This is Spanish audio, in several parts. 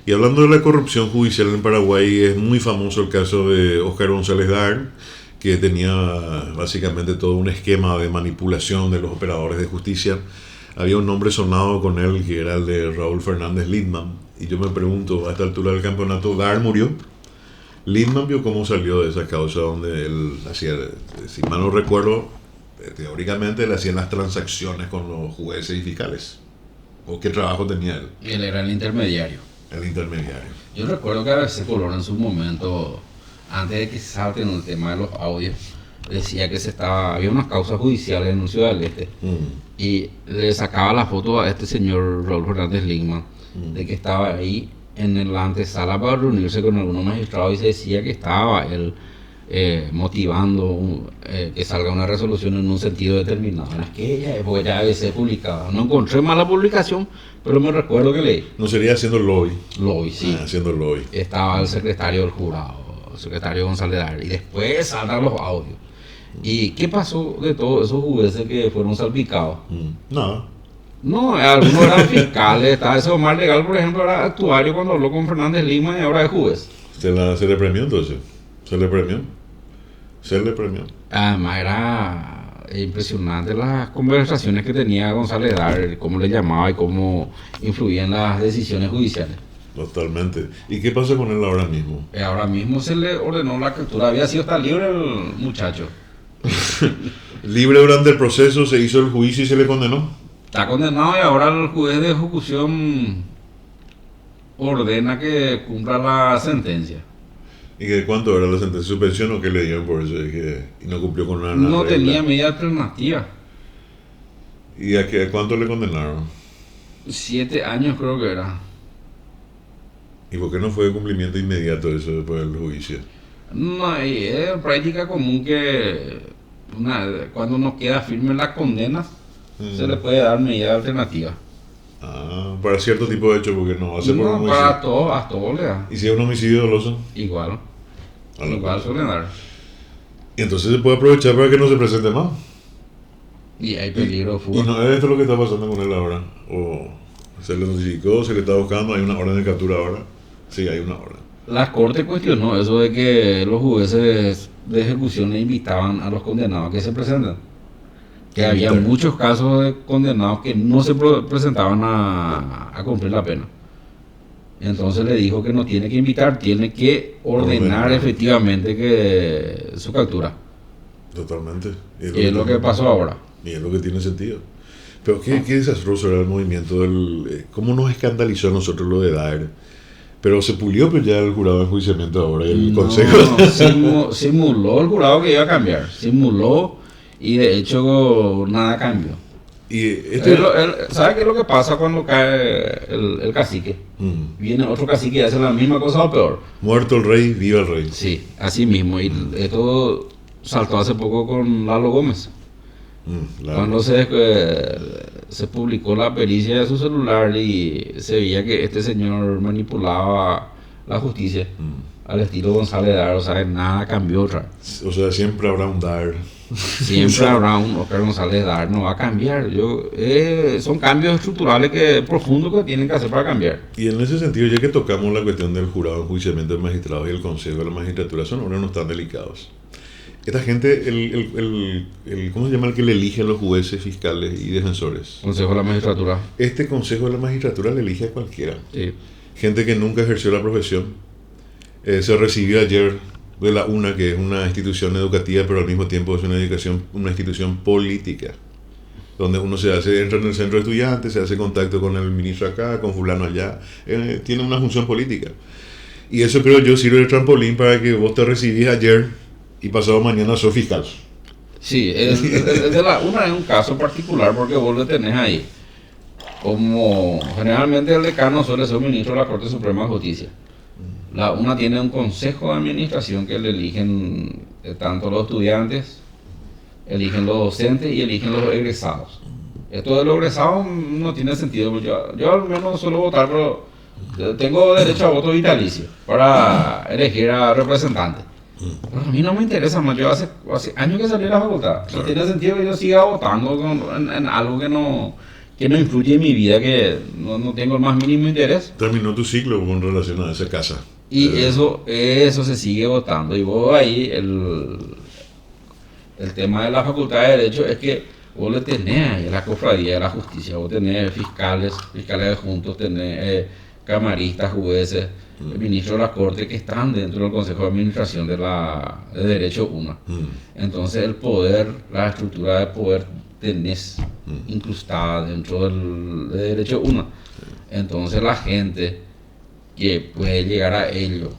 Y hablando de la corrupción judicial en Paraguay, es muy famoso el caso de Óscar González Dar, que tenía básicamente todo un esquema de manipulación de los operadores de justicia. Había un nombre sonado con él que era el de Raúl Fernández Lindman. Y yo me pregunto, a esta altura del campeonato, Dar murió. Lindman vio cómo salió de esa causa donde él hacía, si mal no recuerdo, teóricamente él hacía las transacciones con los jueces y fiscales. ¿O qué trabajo tenía él? Él era el intermediario. El intermediario. Yo recuerdo que a veces Colón en su momento, antes de que salten el tema de los audios, decía que había unas causas judiciales en Ciudad del Este. Y le sacaba la foto a este señor Raúl Fernández Lindman de que estaba ahí en la antesala para reunirse con algunos magistrados y se decía que estaba él motivando que salga una resolución en un sentido determinado. En aquella época ya a veces publicaba. No encontré más la publicación, pero me recuerdo que leí. No sería haciendo lobby. Lobby, sí. Haciendo lobby. Estaba el secretario del jurado, el secretario González Dar, y después saltan los audios. ¿Y qué pasó de todos esos jueces que fueron salpicados? Nada. No, algunos eran fiscales. Estaba ese Omar Legal, por ejemplo, era actuario cuando habló con Fernández Lima y ahora es juez. Se le premió entonces. Se le premió. Además era impresionante las conversaciones que tenía González Dar, cómo le llamaba y cómo influía en las decisiones judiciales. Totalmente. ¿Y qué pasa con él ahora mismo? Ahora mismo se le ordenó la captura. Había sido hasta libre el muchacho. Libre durante el proceso, se hizo el juicio y se le condenó. Está condenado y ahora el juez de ejecución ordena que cumpla la sentencia. ¿Y que cuánto era la sentencia de suspensión o qué le dieron por eso? Y no cumplió con nada. No tenía medida alternativa. ¿Y a cuánto le condenaron? 7 años creo que era. ¿Y por qué no fue de cumplimiento inmediato eso después del juicio? No, y es práctica común que cuando no queda firme la condena, se le puede dar medida alternativa. Para cierto tipo de hecho, porque no hace por un homicidio. A todo le da. ¿Y si es un homicidio doloso? Igual suelen dar. Y entonces se puede aprovechar para que no se presente más. Y hay peligro de fuga. Y no es esto lo que está pasando con él ahora. O se le notificó, se le está buscando, hay una orden de captura ahora. Sí, hay una orden. La Corte cuestionó eso de que los jueces de ejecución le invitaban a los condenados a que se presenten. Que había muchos casos de condenados que no se presentaban a cumplir la pena. Entonces le dijo que no tiene que invitar, tiene que ordenar efectivamente que su captura. Totalmente. Y es lo que pasó ahora. Y es lo que tiene sentido. Pero qué desastroso era el movimiento del... ¿Cómo nos escandalizó a nosotros lo de Daer? Pero se pulió pues ya el jurado de enjuiciamiento ahora y el consejo. Simuló el jurado que iba a cambiar. Simuló y de hecho nada cambió. Y ¿Sabe qué es lo que pasa cuando cae el cacique? Viene otro cacique y hace la misma cosa o peor. Muerto el rey, viva el rey. Sí, así mismo. Y esto saltó hace poco con Lalo Gómez. Cuando se publicó la pericia de su celular y se veía que este señor manipulaba la justicia al estilo González Dar, o sea, nada cambió otra. O sea, siempre habrá un Dar. Siempre habrá un Óscar González Dar, no va a cambiar. Son cambios estructurales profundos que tienen que hacer para cambiar. Y en ese sentido, ya que tocamos la cuestión del jurado de enjuiciamiento de magistrados y el consejo de la magistratura, son órganos tan delicados. Esta gente, ¿cómo se llama el que le elige a los jueces, fiscales y defensores? Consejo de la Magistratura. Este consejo de la magistratura le elige a cualquiera. Sí. Gente que nunca ejerció la profesión. Se recibió ayer de la UNA, que es una institución educativa, pero al mismo tiempo es una institución política, donde uno entra en el centro de estudiantes, se hace contacto con el ministro acá, con fulano allá. Tiene una función política. Y eso creo yo sirve de trampolín para que vos te recibís ayer y pasado mañana sos fiscal. Sí, una es un caso particular porque vos le tenés ahí. Como generalmente el decano suele ser un ministro de la Corte Suprema de Justicia. La UNA tiene un consejo de administración que le eligen tanto los estudiantes, eligen los docentes y eligen los egresados. Esto de los egresados no tiene sentido. Yo al menos suelo votar, pero tengo derecho a voto vitalicio para elegir a representantes. Pero a mí no me interesa más. Yo hace años que salí a la facultad. No tiene sentido que yo siga votando en algo que no influye en mi vida, que no tengo el más mínimo interés. Terminó tu ciclo con relación a esa casa. Y eso se sigue votando. Y vos ahí, el tema de la Facultad de Derecho es que vos le tenés ahí la cofradía de la justicia, vos tenés fiscales adjuntos, tenés camaristas, jueces, ministros de la Corte que están dentro del Consejo de Administración de Derecho 1. Entonces el poder, la estructura de poder tenés incrustada dentro de Derecho 1. Entonces la gente que puede llegar a ello,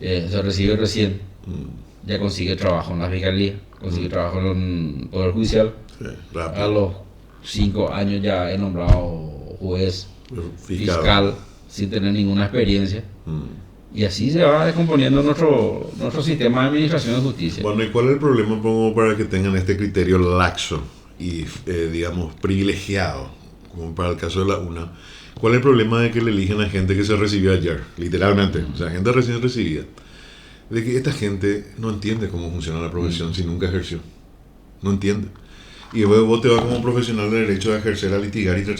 se recibe recién, ya consigue trabajo en la fiscalía, consigue trabajo en el Poder Judicial. Sí, a los 5 años ya he nombrado juez, fiscal sin tener ninguna experiencia. Y así se va descomponiendo nuestro sistema de administración de justicia. Bueno, ¿y cuál es el problema? Pongo para que tengan este criterio laxo y, digamos, privilegiado, como para el caso de la UNA. ¿Cuál es el problema de que le eligen a gente que se recibió ayer? Literalmente, o sea, gente recién recibida. De que esta gente no entiende cómo funciona la profesión si nunca ejerció. No entiende. Y después vos te vas como profesional de derecho a ejercer, a litigar y te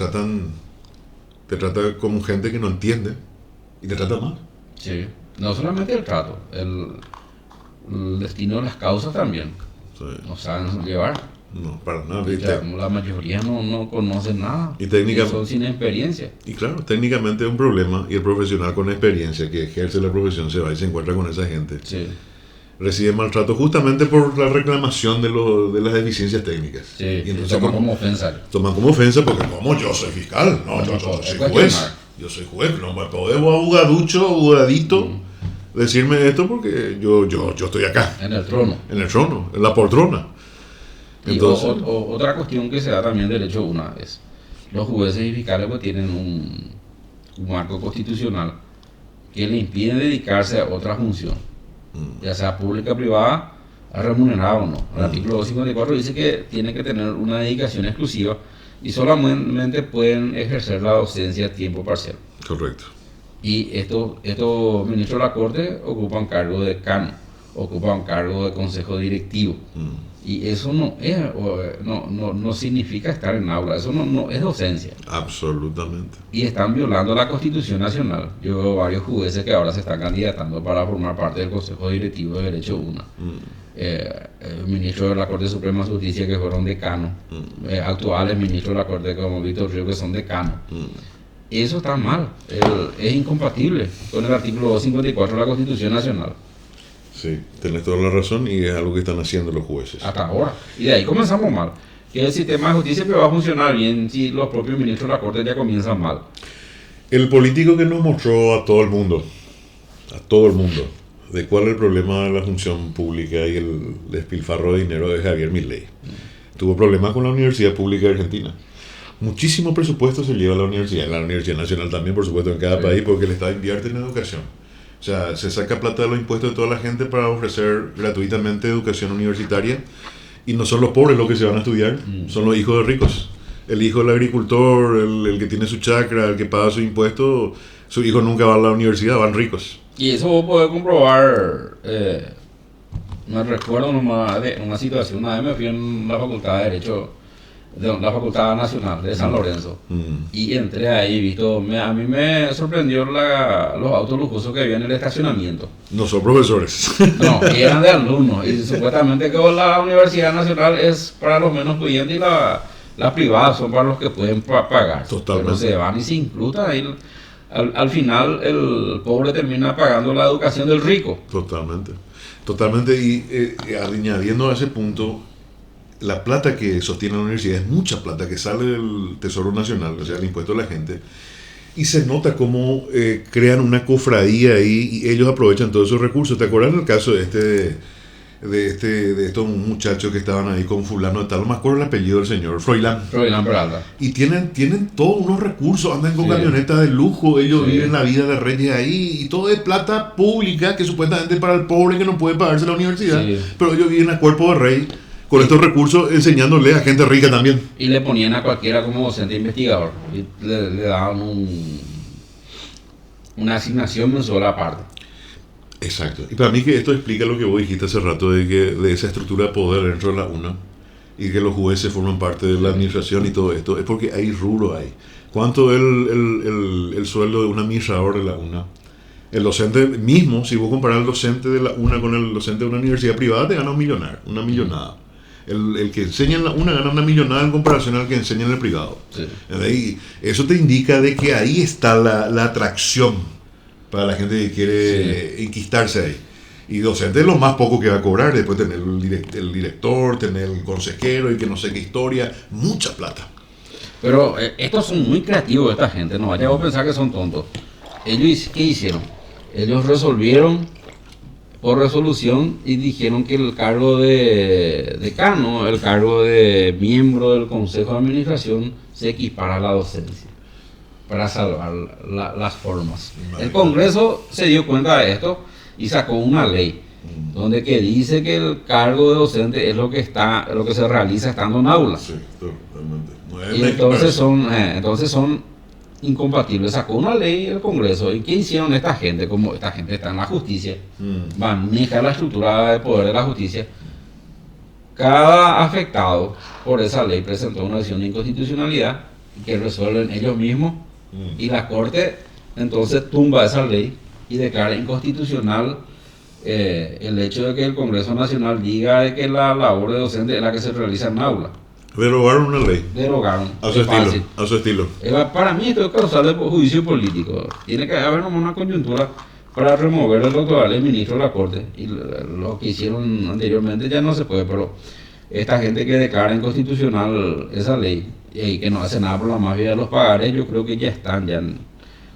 trata como gente que no entiende y te trata mal. Sí, no solamente el trato, el destino de las causas también. Sí. No saben llevar. No, para nada. La mayoría no conocen nada. Y técnicamente son sin experiencia. Y claro, técnicamente es un problema y el profesional con experiencia que ejerce la profesión se va y se encuentra con esa gente. Sí. Recibe maltrato justamente por la reclamación de las deficiencias técnicas. Sí, y entonces toman como ofensa. Toman como ofensa porque como yo soy fiscal, no, yo soy juez. Yo soy juez, no me puedo abogadito decirme esto porque yo estoy acá. En el trono. En la poltrona. Entonces, y otra cuestión que se da también en Derecho 1 es los jueces y fiscales pues tienen un marco constitucional que le impide dedicarse a otra función, ya sea pública, privada, remunerada o no. El artículo 254 dice que tienen que tener una dedicación exclusiva y solamente pueden ejercer la docencia a tiempo parcial. Correcto. Y estos ministros de la Corte ocupan cargo de decano, ocupan cargo de consejo directivo. Y eso no significa estar en aula, eso no es docencia. Absolutamente. Y están violando la Constitución Nacional. Yo veo varios jueces que ahora se están candidatando para formar parte del Consejo Directivo de Derecho 1. Ministros de la Corte Suprema de Justicia que fueron decanos, actuales ministros de la Corte como Víctor Río que son decanos. Eso está mal, es incompatible con el artículo 254 de la Constitución Nacional. Sí, tenés toda la razón y es algo que están haciendo los jueces. Hasta ahora. Y de ahí comenzamos mal. Que el sistema de justicia va a funcionar bien si los propios ministros de la Corte ya comienzan mal. El político que nos mostró a todo el mundo, de cuál es el problema de la función pública y el despilfarro de dinero de Javier Milei. Tuvo problemas con la Universidad Pública de Argentina. Muchísimo presupuesto se lleva a la Universidad Nacional también, por supuesto, en cada país, porque el Estado invierte en educación. O sea, se saca plata de los impuestos de toda la gente para ofrecer gratuitamente educación universitaria y no son los pobres los que se van a estudiar, son los hijos de ricos. El hijo del agricultor, el que tiene su chacra, el que paga sus impuestos, su hijo nunca va a la universidad, van ricos. Y eso vos podés comprobar, me recuerdo nomás de una situación, una vez me fui en la Facultad de Derecho, de la Facultad Nacional de San Lorenzo, y entré ahí, a mí me sorprendió los autos lujosos que había en el estacionamiento. No son profesores. No, eran de alumnos, y supuestamente que la Universidad Nacional es para los menos pudientes y las privadas son para los que pueden pagar. Totalmente. Pero se van y se inclutan, y al final el pobre termina pagando la educación del rico. Totalmente, y añadiendo a ese punto, la plata que sostiene la universidad es mucha plata que sale del Tesoro Nacional, o sea, el impuesto de la gente, y se nota cómo crean una cofradía ahí y ellos aprovechan todos esos recursos. ¿Te acuerdas del caso de estos muchachos que estaban ahí con fulano de tal? No me acuerdo el apellido del señor, Froilán Peralta. Y tienen todos unos recursos, andan con camionetas de lujo, ellos viven la vida de reyes ahí, y todo es plata pública que supuestamente para el pobre que no puede pagarse la universidad, pero ellos viven a cuerpo de rey con estos recursos, enseñándole a gente rica también. Y le ponían a cualquiera como docente investigador y le daban una asignación mensual aparte. Exacto. Y para mí que esto explica lo que vos dijiste hace rato de esa estructura de poder dentro de la UNA, y que los jueces forman parte de la administración y todo esto, es porque hay rubro ahí. ¿Cuánto es el sueldo de un administrador de la UNA? El docente mismo, si vos comparas al docente de la UNA con el docente de una universidad privada, te gana una millonada. El que enseña en la UNA gana una millonada en comparación al que enseña en el privado. Sí. Y eso te indica de que ahí está la atracción para la gente que quiere enquistarse ahí. Y docente es lo más poco que va a cobrar, después tener el director, tener el consejero y que no sé qué historia, mucha plata. Pero estos son muy creativos, esta gente, no vaya a pensar que son tontos. Ellos, ¿qué hicieron? Ellos resolvieron por resolución y dijeron que el cargo de decano, el cargo de miembro del consejo de administración se equipara a la docencia para salvar las formas. El Congreso se dio cuenta de esto y sacó una ley donde que dice que el cargo de docente es lo que se realiza estando en aula. Sí, totalmente. Y entonces son incompatibles. Sacó una ley el Congreso. ¿Y qué hicieron esta gente? Como esta gente está en la justicia, maneja la estructura de poder de la justicia. Cada afectado por esa ley presentó una acción de inconstitucionalidad que resuelven ellos mismos y la Corte entonces tumba esa ley y declara inconstitucional el hecho de que el Congreso Nacional diga de que la labor de docente es la que se realiza en aula. Derogaron una ley. Derogaron. A su estilo. Para mí esto es causal de juicio político. Tiene que haber una coyuntura para remover el doctoral del ministro de la Corte. Y lo que hicieron anteriormente ya no se puede, pero esta gente que declara inconstitucional esa ley y que no hace nada por la mafia de los pagares, yo creo que ya están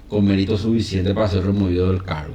con mérito suficiente para ser removido del cargo.